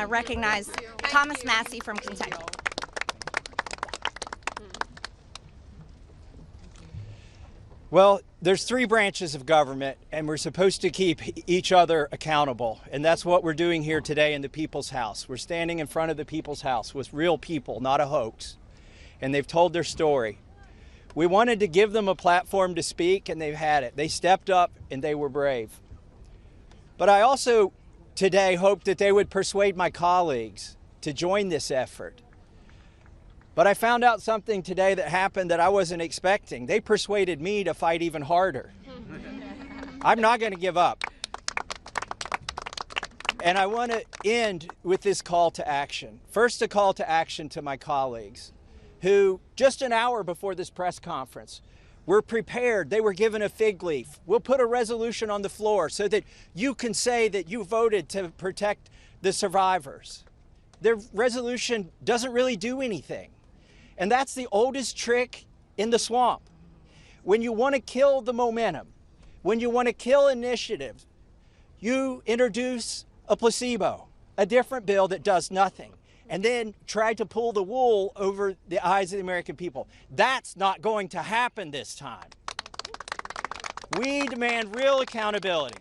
I recognize Thomas Massie from Kentucky. Well, there's 3 branches of government, and we're supposed to keep each other accountable. And that's what we're doing here today in the People's House. We're standing in front of the People's House with real people, not a hoax. And they've told their story. We wanted to give them a platform to speak, and they've had it. They stepped up, and they were brave. But I also today hope that they would persuade my colleagues to join this effort. But I found out something today that happened that I wasn't expecting. They persuaded me to fight even harder. I'm not going to give up. And I want to end with this call to action. First, a call to action to my colleagues who, just an hour before this press conference, were prepared. They were given a fig leaf. We'll put a resolution on the floor so that you can say that you voted to protect the survivors. Their resolution doesn't really do anything. And that's the oldest trick in the swamp. When you want to kill the momentum, when you want to kill initiative, you introduce a placebo, a different bill that does nothing, and then try to pull the wool over the eyes of the American people. That's not going to happen this time. We demand real accountability.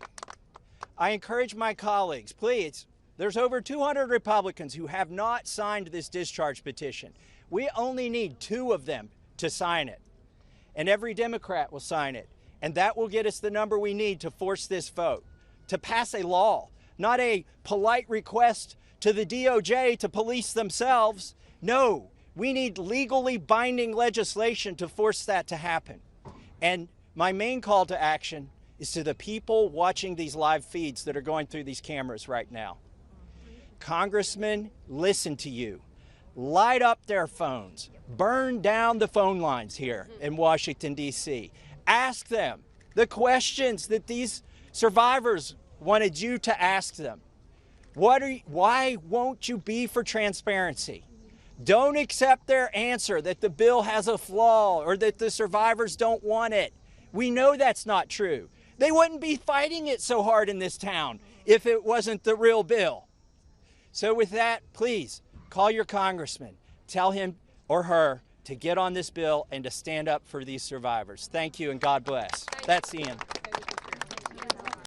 I encourage my colleagues, please, there's over 200 Republicans who have not signed this discharge petition. We only need 2 of them to sign it, and every Democrat will sign it, and that will get us the number we need to force this vote, to pass a law, not a polite request to the DOJ to police themselves. No, we need legally binding legislation to force that to happen. And my main call to action is to the people watching these live feeds that are going through these cameras right now. Congressmen, listen to you. Light up their phones. Burn down the phone lines here in Washington, D.C. Ask them the questions that these survivors wanted you to ask them. Why won't you be for transparency? Don't accept their answer that the bill has a flaw or that the survivors don't want it. We know that's not true. They wouldn't be fighting it so hard in this town if it wasn't the real bill. So with that, please call your congressman. Tell him or her to get on this bill and to stand up for these survivors. Thank you and God bless. That's the end.